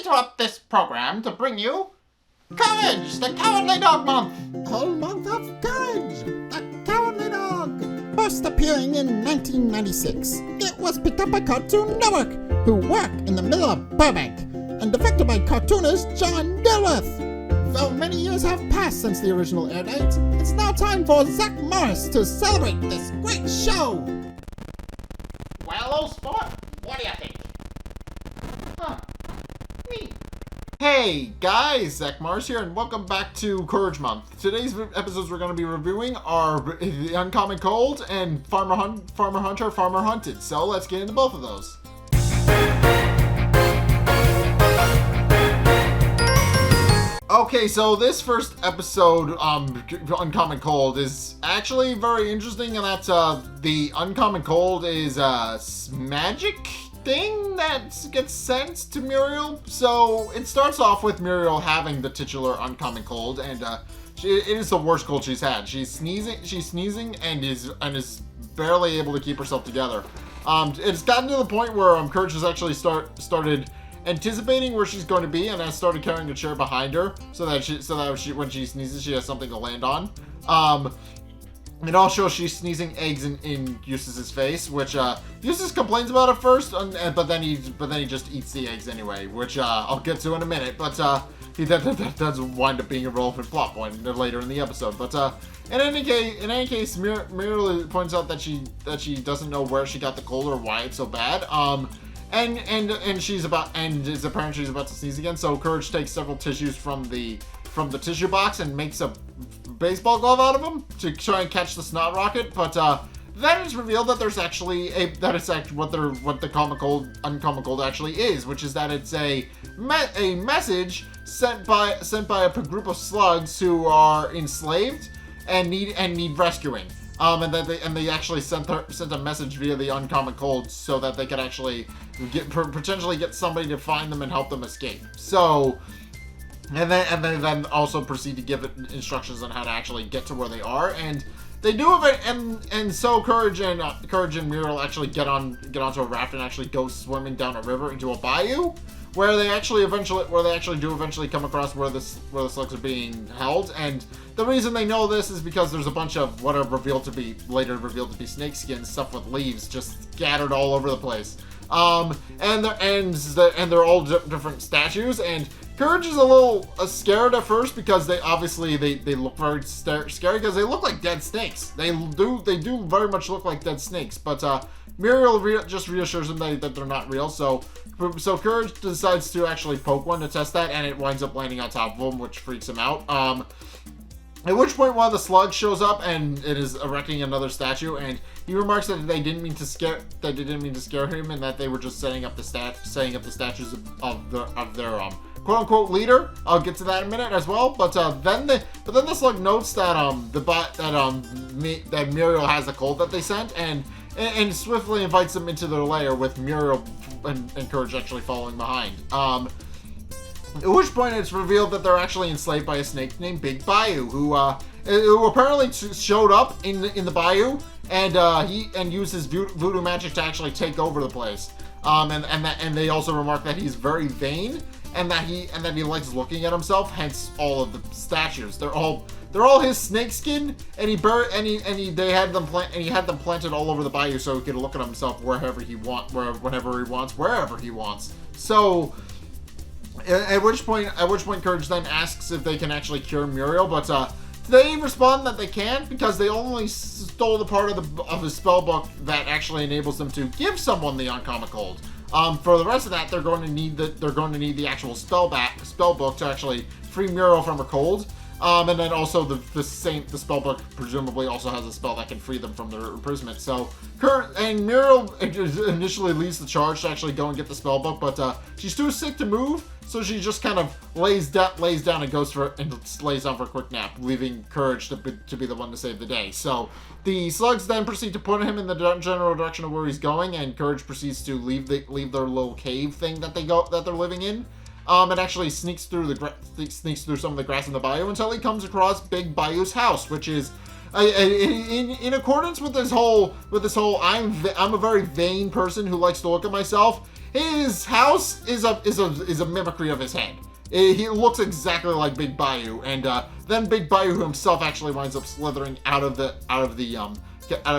interrupt this program to bring you Courage, the Cowardly Dog Month. Whole month of Courage, the Cowardly Dog. First appearing in 1996, it was picked up by Cartoon Network, who work in the middle of Burbank, and directed by cartoonist John Dilworth. Though many years have passed since the original air date, it's now time for Zack to celebrate this great show. Well, old sport, what do you think? Neat. Hey guys, Zack here, and welcome back to Courage Month. Today's episodes we're going to be reviewing are The Uncommon Cold and Farmer Hunter, Farmer Hunted. So let's get into both of those. Okay, so this first episode, Uncommon Cold, is actually very interesting, and that's the Uncommon Cold is a magic thing that gets sent to Muriel. So it starts off with Muriel having the titular Uncommon Cold, and it is the worst cold she's had. She's sneezing and is barely able to keep herself together. It's gotten to the point where Courage has actually started anticipating where she's going to be, and has started carrying a chair behind her so that she when she sneezes she has something to land on. It also she's sneezing eggs in Eustace's face, which Eustace complains about at first, but then he just eats the eggs anyway, which I'll get to in a minute. But that does wind up being a relevant plot point later in the episode. But in any case, Muriel points out that she doesn't know where she got the cold or why it's so bad. And is apparent she's about to sneeze again. So Courage takes several tissues from the tissue box and makes a baseball glove out of them to try and catch the snot rocket. But then it's revealed that what the Uncommon Cold actually is, which is that it's a message sent by a group of slugs who are enslaved and need rescuing. And they actually sent a message via the Uncommon Cold so that they could actually potentially get somebody to find them and help them escape. So, and then also proceed to give it instructions on how to actually get to where they are, and they do it. And so Courage and Muriel actually get onto a raft and actually go swimming down a river into a bayou, where they actually eventually come across where the slugs are being held. And the reason they know this is because there's a bunch of what are later revealed to be snakeskin stuff with leaves just scattered all over the place. And they're all different statues, and Courage is a little scared at first because they look very scary because they look like dead snakes. They do very much look like dead snakes, but Muriel just reassures them that they're not real. So Courage decides to actually poke one to test that, and it winds up landing on top of him, which freaks him out. At which point one of the slugs shows up and it is erecting another statue, and he remarks that they didn't mean to scare him, and that they were just setting up the statues of their quote unquote leader. I'll get to that in a minute as well. But then the slug notes that Muriel has the cold that they sent, and swiftly invites them into their lair, with Muriel and Courage actually following behind. At which point it's revealed that they're actually enslaved by a snake named Big Bayou, who apparently showed up in the bayou and used his voodoo magic to actually take over the place. And they also remark that he's very vain, and that he likes looking at himself. Hence all of the statues. They're all his snakeskin, and he had them planted all over the bayou so he could look at himself whenever he wants. So. At which point Courage then asks if they can actually cure Muriel, but they respond that they can't, because they only stole the part of his spell book that actually enables them to give someone the Uncommon Cold. For the rest of that, they're going to need the actual spell book to actually free Muriel from her cold. And then also the spell book presumably also has a spell that can free them from their imprisonment. So Muriel initially leads the charge to actually go and get the spell book, but she's too sick to move, so she just kind of lays down and lays down for a quick nap, leaving Courage to be the one to save the day. So the slugs then proceed to put him in the general direction of where he's going, and Courage proceeds to leave their little cave thing that they're living in. And actually sneaks through some of the grass in the bayou until he comes across Big Bayou's house, which is in accordance with this whole I'm a very vain person who likes to look at myself. his house is a mimicry of his head. He looks exactly like Big Bayou, and then Big Bayou himself actually winds up slithering out of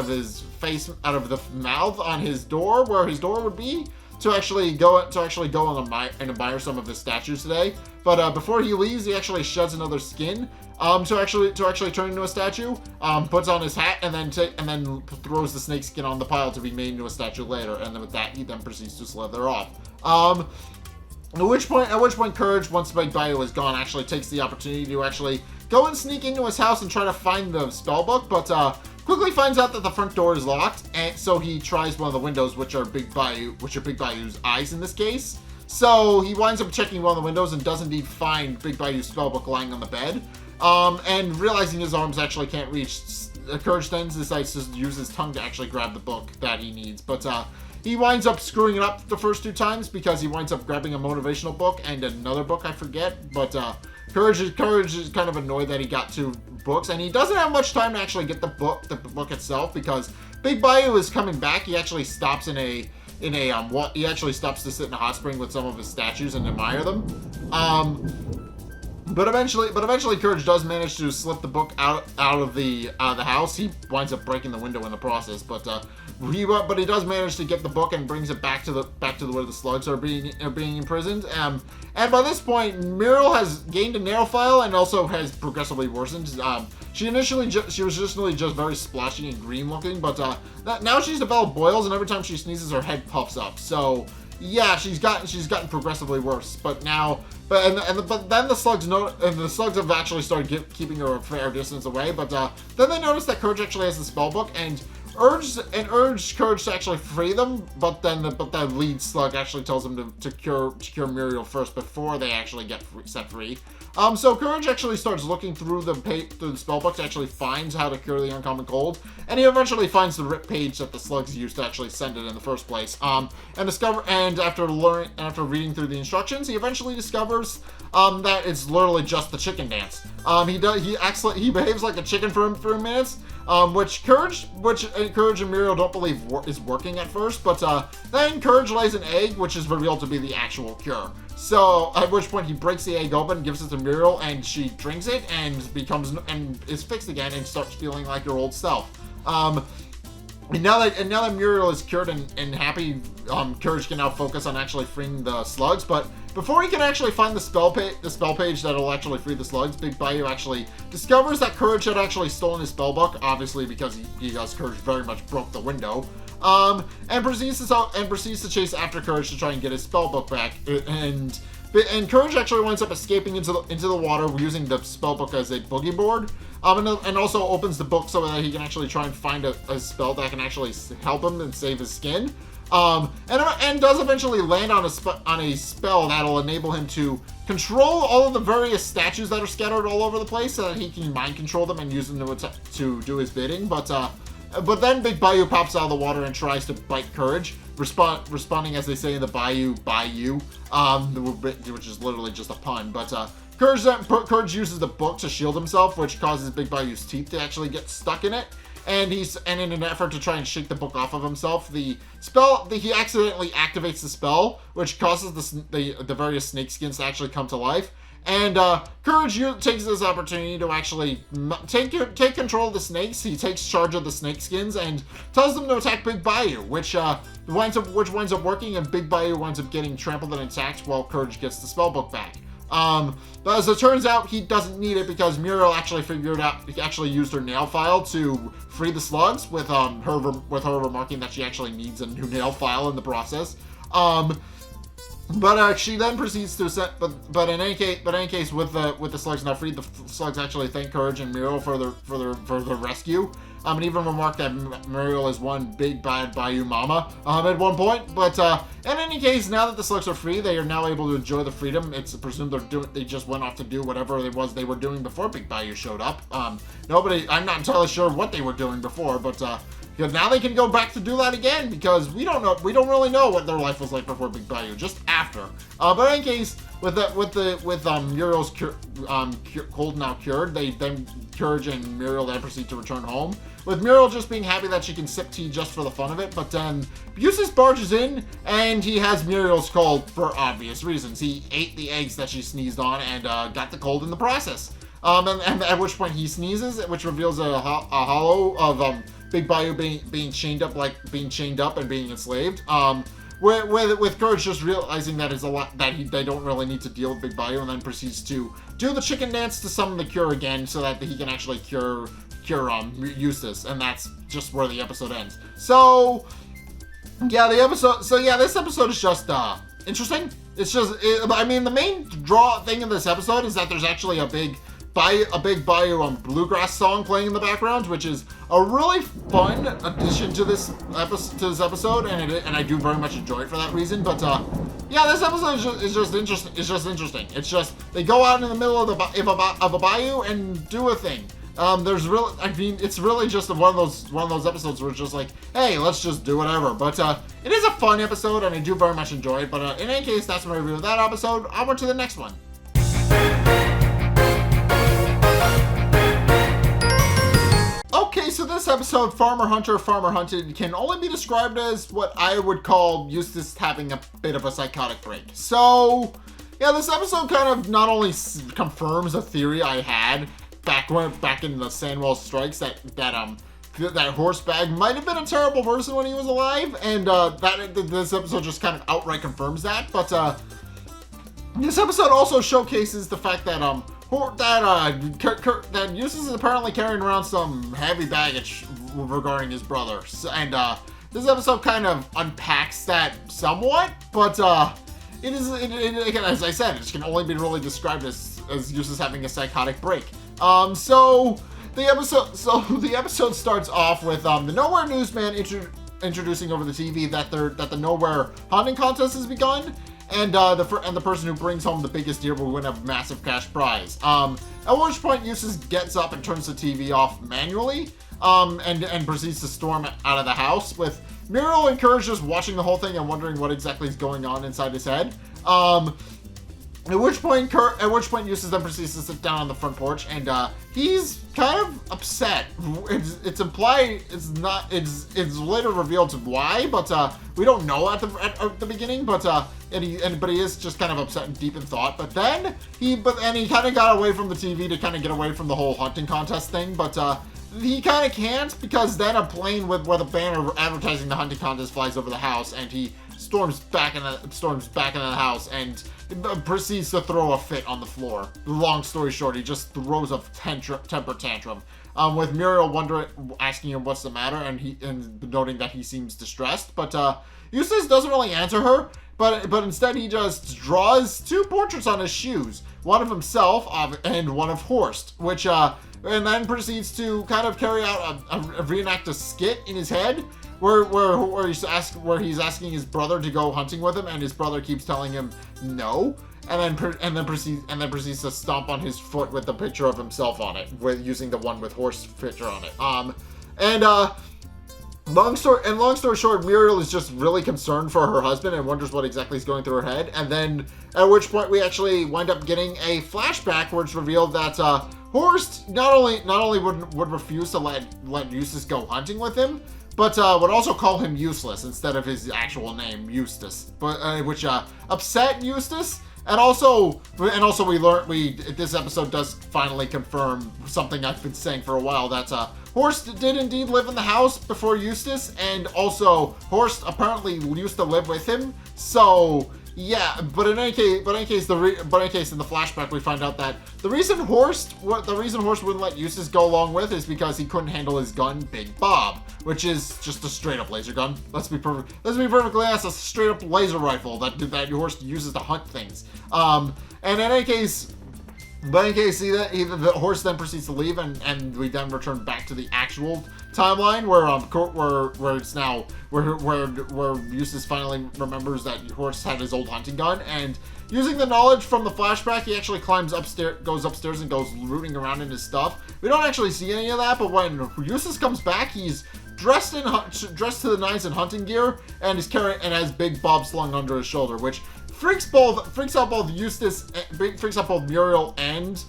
his face, out of the mouth on his door, where his door would be, to actually go and admire some of his statues today. But before he leaves, he actually sheds another skin to actually turn into a statue. Puts on his hat and then throws the snake skin on the pile to be made into a statue later. And then with that, he then proceeds to slither off. At which point, Courage, once Big Bayou is gone, actually takes the opportunity to actually go and sneak into his house and try to find the spell book, but quickly finds out that the front door is locked, and so he tries one of the windows, which are Big Bayou's eyes in this case. So he winds up checking one of the windows and does indeed find Big Bayou's spellbook lying on the bed. And realizing his arms actually can't reach, Courage then decides to use his tongue to actually grab the book that he needs. But he winds up screwing it up the first 2 times because he winds up grabbing a motivational book and another book I forget. But Courage is kind of annoyed that he got 2 books, and he doesn't have much time to actually get the book itself, because Big Bayou is coming back. He actually stops he actually stops to sit in a hot spring with some of his statues and admire them. But eventually Courage does manage to slip the book out of the house. He winds up breaking the window in the process, but he does manage to get the book and brings it back to where the slugs are being imprisoned. And by this point, Muriel has gained a nail file and also has progressively worsened. She was initially just very splashy and green looking, but now she's developed boils, and every time she sneezes, her head puffs up. So yeah, she's gotten progressively worse. But then the slugs have actually started keeping her a fair distance away. But then they notice that Courage actually has the spell book and urge Courage to actually free them. But the lead slug actually tells him to cure Muriel first before they actually get set free. So Courage actually starts looking through the spellbook to actually find how to cure the uncommon cold, and he eventually finds the ripped page that the slugs used to actually send it in the first place. And after reading through the instructions, he eventually discovers that it's literally just the chicken dance. He behaves like a chicken for minutes, which Courage and Muriel don't believe is working at first, but then Courage lays an egg, which is revealed to be the actual cure. So at which point he breaks the egg open, gives it to Muriel, and she drinks it and is fixed again and starts feeling like her old self. And now that Muriel is cured and happy, Courage can now focus on actually freeing the slugs. But before he can actually find the spell page that'll actually free the slugs, Big Bayou actually discovers that Courage had actually stolen his spell book, obviously because Courage very much broke the window. And proceeds to chase after Courage to try and get his spell book back. And Courage actually winds up escaping into the water using the spellbook as a boogie board, and also opens the book so that he can actually try and find a spell that can actually help him and save his skin. And does eventually land on a spell that'll enable him to control all of the various statues that are scattered all over the place, so that he can mind control them and use them to do his bidding. But then Big Bayou pops out of the water and tries to bite Courage, responding, as they say in the Bayou, which is literally just a pun. But Courage uses the book to shield himself, which causes Big Bayou's teeth to actually get stuck in it. And in an effort to try and shake the book off of himself, he accidentally activates the spell, which causes the various snake skins to actually come to life. And Courage takes this opportunity to actually take control of the snakes. He takes charge of the snake skins and tells them to attack Big Bayou, which winds up working, and Big Bayou winds up getting trampled and attacked while Courage gets the spellbook back. But as it turns out, he doesn't need it because Muriel actually used her nail file to free the slugs, with her remarking that she actually needs a new nail file in the process. But she then proceeds to but in any case, with the slugs now freed, the slugs actually thank Courage and Muriel for their rescue. And even remark that Muriel is one big bad Bayou mama at one point. But in any case, now that the slugs are free, they are now able to enjoy the freedom. It's presumed they just went off to do whatever it was they were doing before Big Bayou showed up. I'm not entirely sure what they were doing before, but because now they can go back to do that again, because we don't really know what their life was like before Big Bayou, just after. But in any case, with Muriel's cold now cured, Courage and Muriel then proceed to return home, with Muriel just being happy that she can sip tea just for the fun of it. But then Eustace barges in, and he has Muriel's cold for obvious reasons. He ate the eggs that she sneezed on and got the cold in the process. And at which point he sneezes, which reveals a hollow of Big Bayou being chained up and being enslaved. With Courage just realizing that it's a lot that they don't really need to deal with Big Bayou, and then proceeds to do the chicken dance to summon the cure again, so that he can actually cure Eustace, and that's just where the episode ends. So yeah, this episode is just interesting. It's just, I mean, the main draw thing in this episode is that there's actually a big Bayou bluegrass song playing in the background, which is a really fun addition to this episode, and I do very much enjoy it for that reason. But yeah, this episode is just interesting. It's just they go out in the middle of a bayou and do a thing. It's really just one of those episodes where it's just like, hey, let's just do whatever. But it is a fun episode, and I do very much enjoy it. But in any case, that's my review of that episode. Onward to the next one. Okay, so this episode, Farmer Hunter, Farmer Hunted, can only be described as what I would call Eustace having a bit of a psychotic break. So, yeah, this episode kind of not only confirms a theory I had back in the Sandwell strikes that Horsebag might have been a terrible person when he was alive, and this episode just kind of outright confirms that. But this episode also showcases the fact that that Eustace is apparently carrying around some heavy baggage regarding his brother, and this episode kind of unpacks that somewhat. But again, as I said, it can only be really described as Eustace having a psychotic break. So the episode starts off with the Nowhere newsman introducing over the TV that the Nowhere hunting contest has begun. And the person who brings home the biggest deer will win a massive cash prize. At which point Eustace gets up and turns the TV off manually, and proceeds to storm out of the house, with Muriel and Courage just watching the whole thing and wondering what exactly is going on inside his head. At which point Eustace then proceeds to sit down on the front porch, and he's kind of upset. It's implied, it's later revealed why, but we don't know at the beginning. But he is just kind of upset and deep in thought. But then he kind of got away from the TV to kind of get away from the whole hunting contest thing. But he kind of can't, because then a plane with a banner advertising the hunting contest flies over the house, and he storms back into the house and proceeds to throw a fit on the floor. Long story short, he just throws a temper tantrum, with Muriel asking him what's the matter, and noting that he seems distressed. But Eustace doesn't really answer her, but instead he just draws two portraits on his shoes, one of himself and one of Horst, which and then proceeds to kind of carry out reenact a skit in his head, where he's asking his brother to go hunting with him, and his brother keeps telling him no, and then proceeds to stomp on his foot with the picture of himself on it, using the one with Horse picture on it. Long story short, Muriel is just really concerned for her husband and wonders what exactly is going through her head. And then, at which point we actually wind up getting a flashback where it's revealed that Horst not only would refuse to let Eustace go hunting with him, but would also call him useless instead of his actual name, Eustace. But which upset Eustace. And also this episode does finally confirm something I've been saying for a while, that Horst did indeed live in the house before Eustace, and also Horst apparently used to live with him. So yeah, but in any case, in the flashback we find out that the reason Horst wouldn't let Eustace go along with is because he couldn't handle his gun, Big Bob, which is just a straight up laser gun. Let's be perfectly honest, a straight up laser rifle that Horst uses to hunt things. And in any case, see that the Horse then proceeds to leave, and we then return back to the actual timeline where Eustace finally remembers that Horse had his old hunting gun, and using the knowledge from the flashback, he actually goes upstairs and goes rooting around in his stuff. We don't actually see any of that, but when Eustace comes back, he's dressed to the nines in hunting gear, and is carrying and has Big Bob slung under his shoulder, which freaks out both Eustace, freaks out both Muriel and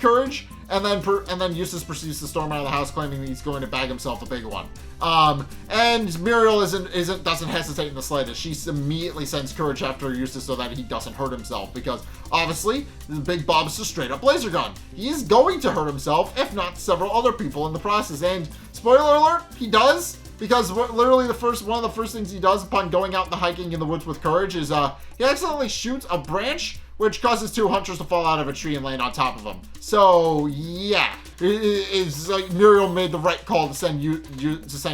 Courage, and then Eustace proceeds to storm out of the house, claiming he's going to bag himself a big one. And Muriel doesn't hesitate in the slightest. She immediately sends Courage after Eustace so that he doesn't hurt himself, because obviously the Big Bob is a straight up laser gun. He is going to hurt himself, if not several other people in the process. And spoiler alert, he does. Because literally one of the first things he does upon going out and hiking in the woods with Courage is he accidentally shoots a branch, which causes two hunters to fall out of a tree and land on top of him. So yeah, it's like Muriel made the right call to send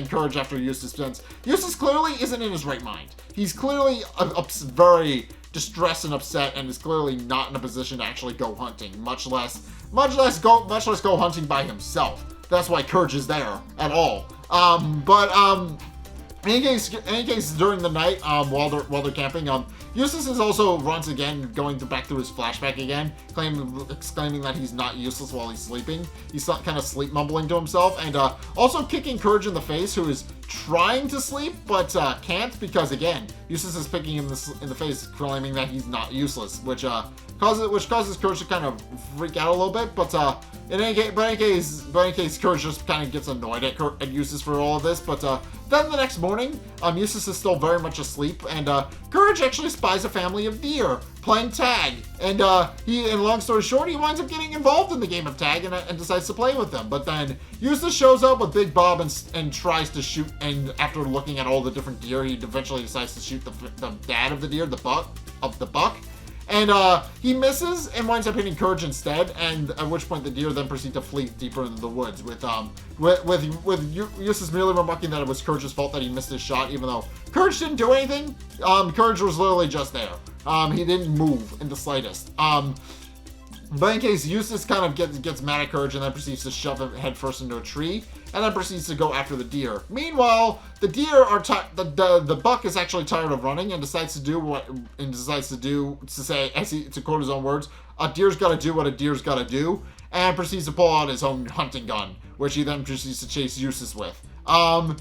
Courage after Eustace, since Eustace clearly isn't in his right mind. He's clearly very distressed and upset, and is clearly not in a position to actually go hunting, much less go hunting by himself. That's why Courage is there at all. In any case, during the night, while they're camping, Eustace is also once again going back through his flashback again, exclaiming that he's not useless while he's sleeping. He's kind of sleep mumbling to himself, and also kicking Courage in the face, who is trying to sleep but can't, because again, Eustace is picking him in the face, claiming that he's not useless, which causes Courage to kind of freak out a little bit. But in any case, Courage just kind of gets annoyed at Eustace for all of this. But then the next morning, Eustace is still very much asleep, and Courage actually spies a family of deer playing tag. And long story short, he winds up getting involved in the game of tag and decides to play with them. But then Eustace shows up with Big Bob and tries to shoot. And after looking at all the different deer, he eventually decides to shoot the dad of the deer, the buck. And he misses and winds up hitting Courage instead, and at which point the deer then proceed to flee deeper into the woods, with Eustace merely remarking that it was Courage's fault that he missed his shot, even though Courage didn't do anything. Courage was literally just there. He didn't move in the slightest. But in case, Eustace kind of gets mad at Courage and then proceeds to shove him headfirst into a tree, and then proceeds to go after the deer. Meanwhile, the deer are the buck is actually tired of running and decides to say, to quote his own words, "A deer's got to do what a deer's got to do," and proceeds to pull out his own hunting gun, which he then proceeds to chase Eustace with. And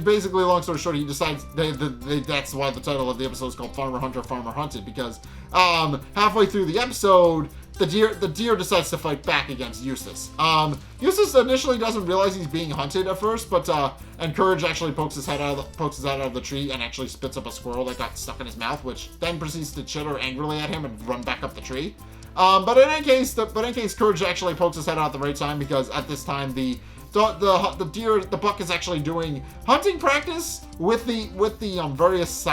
basically, long story short, he decides that's why the title of the episode is called Farmer Hunter, Farmer Hunted, because halfway through the episode, the deer decides to fight back against Eustace. Eustace initially doesn't realize he's being hunted at first, but and Courage actually pokes his head out of the tree and actually spits up a squirrel that got stuck in his mouth, which then proceeds to chitter angrily at him and run back up the tree. But in any case, Courage actually pokes his head out at the right time, because at this time the buck is actually doing hunting practice with the various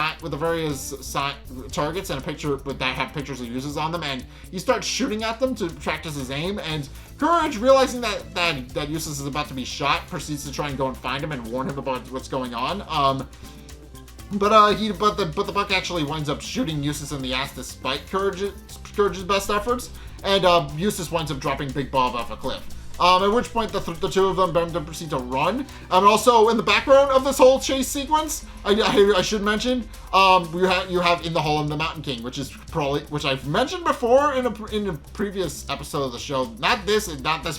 targets and a picture that have pictures of Eustace on them, and he starts shooting at them to practice his aim. And Courage, realizing that Eustace is about to be shot, proceeds to try and go and find him and warn him about what's going on. But the buck actually winds up shooting Eustace in the ass despite Courage's best efforts, and Eustace winds up dropping Big Bob off a cliff. At which point the two of them proceed to run. And also in the background of this whole chase sequence, I should mention, you have In the Hall of the Mountain King, which I've mentioned before in a previous episode of the show. Not this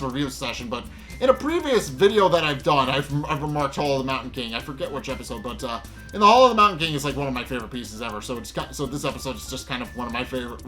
review session, but in a previous video that I've done, I've remarked Hall of the Mountain King. I forget which episode, but In the Hall of the Mountain King is like one of my favorite pieces ever. So this episode is just kind of one of my favorites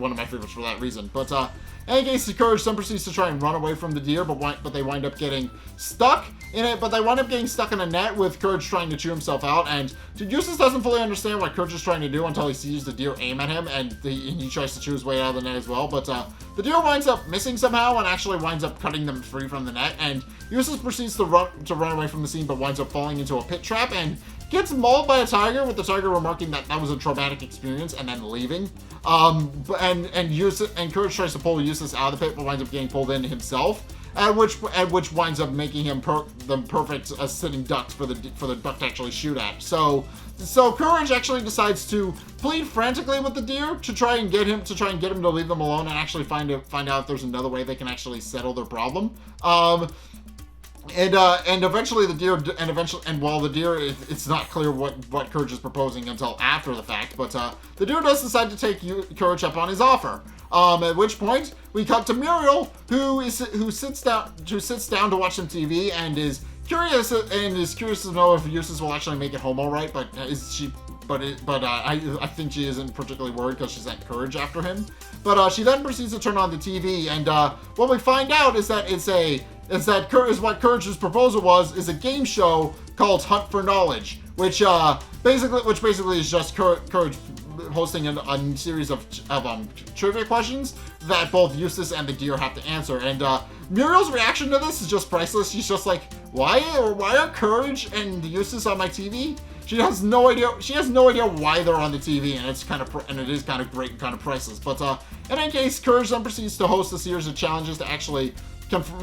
for that reason. But in any case, Courage then proceeds to try and run away from the deer, but they wind up getting stuck in it. But they wind up getting stuck in a net with Courage trying to chew himself out. And Eustace doesn't fully understand what Courage is trying to do until he sees the deer aim at him, and he tries to chew his way out of the net as well. But the deer winds up missing somehow and actually winds up cutting them free from the net. And Eustace proceeds to run away from the scene, but winds up falling into a pit trap and gets mauled by a tiger, with the tiger remarking that was a traumatic experience and then leaving. And Courage tries to pull Eustace out of the pit, but winds up getting pulled in himself. At which winds up making him the perfect sitting ducks for the duck to actually shoot at. So Courage actually decides to plead frantically with the deer to try and get him to leave them alone and actually find out if there's another way they can actually settle their problem. And eventually the deer, while the deer, it's not clear what Courage is proposing until after the fact, but the deer does decide to take Courage up on his offer. At which point we cut to Muriel, who sits down to watch some TV and is curious to know if Eustace will actually make it home all right. But is she? I think she isn't particularly worried because she's at Courage after him. But she then proceeds to turn on the TV, and what we find out is that what Courage's proposal was a game show called Hunt for Knowledge, which basically is just Courage hosting a series of trivia questions that both Eustace and the deer have to answer. And Muriel's reaction to this is just priceless. She's just like, why are Courage and Eustace on my TV? She has no idea. She has no idea why they're on the TV, and it is kind of great and kind of priceless. But in any case, Courage then proceeds to host a series of challenges to actually confirm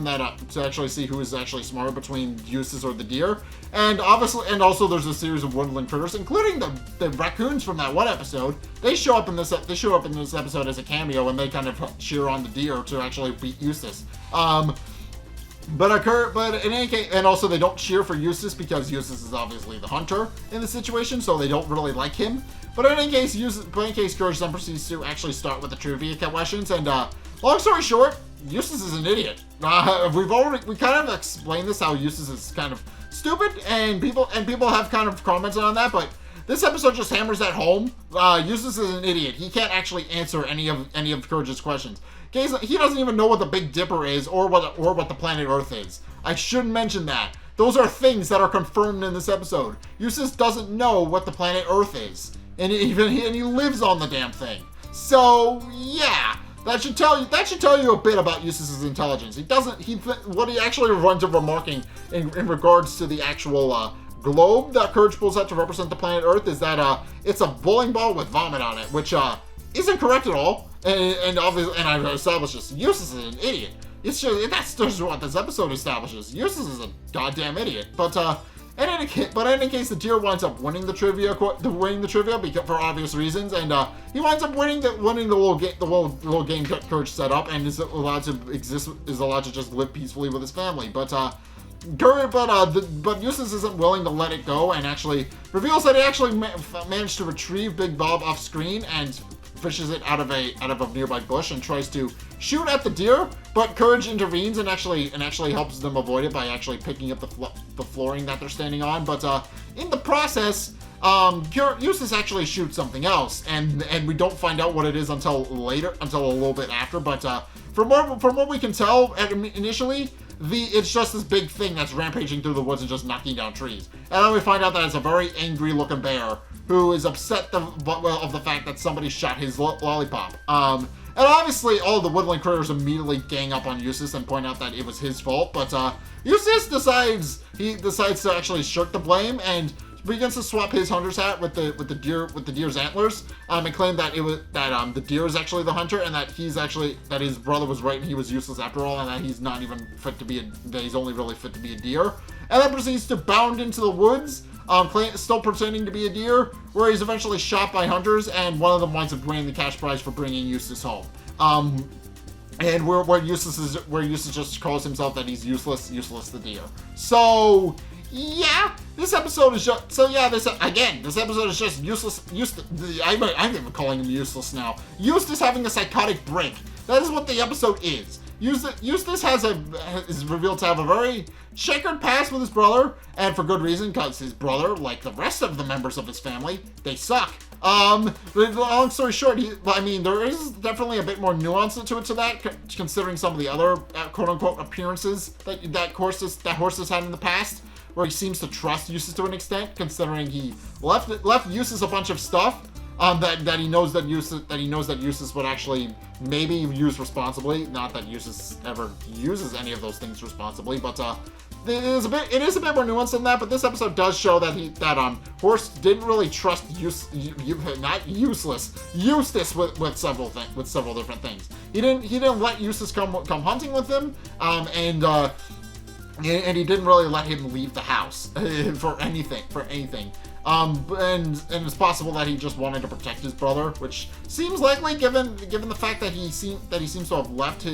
that to actually see who is actually smarter between Eustace or the deer. And also there's a series of woodland critters, including the raccoons from that one episode. They show up in this episode as a cameo, and they kind of cheer on the deer to actually beat Eustace. But in any case, and also they don't cheer for Eustace because Eustace is obviously the hunter in the situation, so they don't really like him. But in any case, Courage then proceeds to actually start with the trivia questions, and long story short, Eustace is an idiot. We kind of explained this, how Eustace is kind of stupid, and people have kind of commented on that, but this episode just hammers that home. Eustace is an idiot. He can't actually answer any of Courage's questions. He doesn't even know what the Big Dipper is or what the planet Earth is. I should mention that. Those are things that are confirmed in this episode. Eustace doesn't know what the planet Earth is, and he lives on the damn thing. So yeah, that should tell you a bit about Eustace's intelligence. What he actually runs of remarking in regards to the actual globe that Courage pulls out to represent the planet Earth is that it's a bowling ball with vomit on it, which isn't correct at all. And I've established this. Eustace is an idiot. That's just what this episode establishes. Eustace is a goddamn idiot. But in any case, the deer winds up winning the trivia because, for obvious reasons, and he winds up winning the little game that Courage set up, and is allowed to just live peacefully with his family. But Eustace isn't willing to let it go, and actually reveals that he actually managed to retrieve Big Bob off screen and fishes it out of a nearby bush and tries to shoot at the deer, but Courage intervenes and actually helps them avoid it by actually picking up the flooring that they're standing on. But in the process, Eustace actually shoots something else, and we don't find out what it is until a little bit after. But from what we can tell initially, it's just this big thing that's rampaging through the woods and just knocking down trees. And then we find out that it's a very angry looking bear who is upset of the fact that somebody shot his lollipop. And obviously all the woodland critters immediately gang up on Eustace and point out that it was his fault, but Eustace decides to actually shirk the blame and begins to swap his hunter's hat with the deer's antlers, and claim that the deer is actually the hunter, and that his brother was right and he was useless after all, and that he's not even fit to be that he's only really fit to be a deer. And then proceeds to bound into the woods, still pretending to be a deer, where he's eventually shot by hunters, and one of them winds up winning the cash prize for bringing Eustace home. And where Eustace just calls himself that he's useless the deer. So yeah, this episode is just this episode is just useless. I'm even calling him useless now. Eustace having a psychotic break. That is what the episode is. Eustace is revealed to have a very checkered past with his brother, and for good reason, because his brother, like the rest of the members of his family, they suck. Long story short, there is definitely a bit more nuance to that, considering some of the other quote-unquote appearances that Horses had in the past, where he seems to trust Eustace to an extent, considering he left Eustace a bunch of stuff that he knows that Eustace would actually maybe use responsibly. Not that Eustace ever uses any of those things responsibly, but it is a bit more nuanced than that. But this episode does show that Horse didn't really trust Eustace with several different things. He didn't let Eustace come hunting with him, and he didn't really let him leave the house for anything. And it's possible that he just wanted to protect his brother, which seems likely given the fact that he seems to have left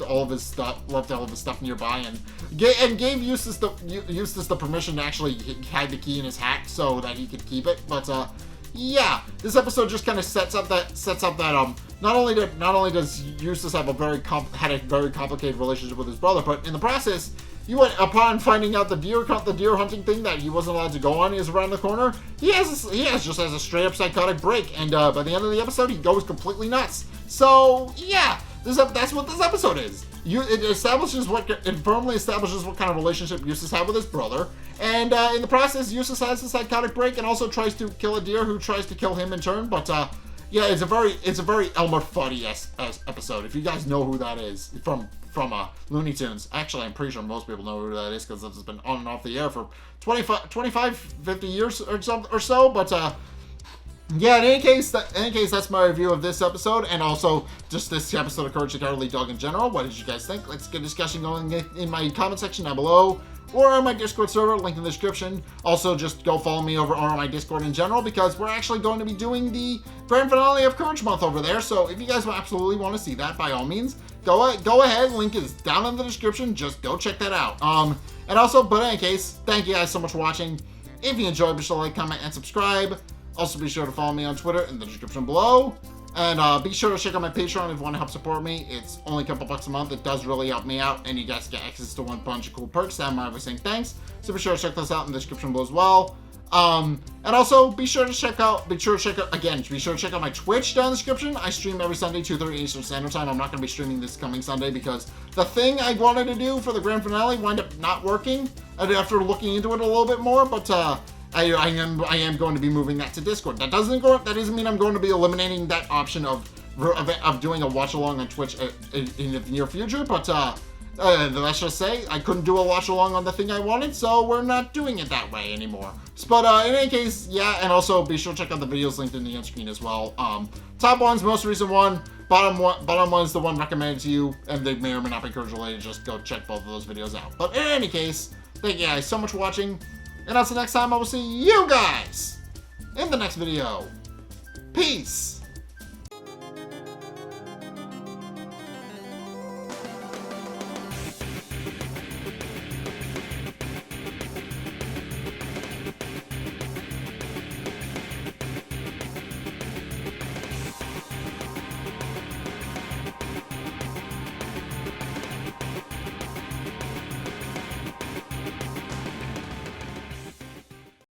all of his stuff nearby, and gave Eustace the permission to actually hide the key in his hat so that he could keep it. But yeah, this episode just kind of sets up that not only does Eustace have had a very complicated relationship with his brother, but in the process, upon finding out the deer hunting thing that he wasn't allowed to go on is around the corner, he just has a straight up psychotic break, and by the end of the episode, he goes completely nuts. So yeah, that's what this episode is. It firmly establishes what kind of relationship Eustace had with his brother, and in the process, Eustace has a psychotic break and also tries to kill a deer who tries to kill him in turn. But yeah, it's a very Elmer Fudd episode. If you guys know who that is from Looney Tunes. Actually, I'm pretty sure most people know who that is because it's been on and off the air for 25, 50 years or so. But yeah, in any case, that's my review of this episode, and also just this episode of Courage the Cowardly Dog in general. What did you guys think? Let's get a discussion going in my comment section down below, or on my Discord server, link in the description. Also, just go follow me over on my Discord in general, because we're actually going to be doing the grand finale of Courage Month over there. So if you guys absolutely want to see that, by all means, go ahead. Link is down in the description. Just go check that out. And also, but in any case, thank you guys so much for watching. If you enjoyed, be sure to like, comment, and subscribe. Also, be sure to follow me on Twitter in the description below. And be sure to check out my Patreon if you want to help support me. It's only a couple bucks a month. It does really help me out, and you guys get access to one bunch of cool perks that I'm always saying thanks. So be sure to check those out in the description below as well. And also be sure to check out my Twitch down in the description. I stream every Sunday, 2:30 Eastern Standard Time. I'm not going to be streaming this coming Sunday because the thing I wanted to do for the grand finale wound up not working after looking into it a little bit more. But I am going to be moving that to Discord. That doesn't mean I'm going to be eliminating that option of doing a watch along on Twitch in the near future. But let's just say I couldn't do a watch along on the thing I wanted, so we're not doing it that way anymore. But in any case, yeah, and also be sure to check out the videos linked in the end screen as well. Top one's most recent one. Bottom one's the one recommended to you, and they may or may not be Courage related. Just go check both of those videos out. But in any case, thank you guys so much for watching. And until next time, I will see you guys in the next video. Peace!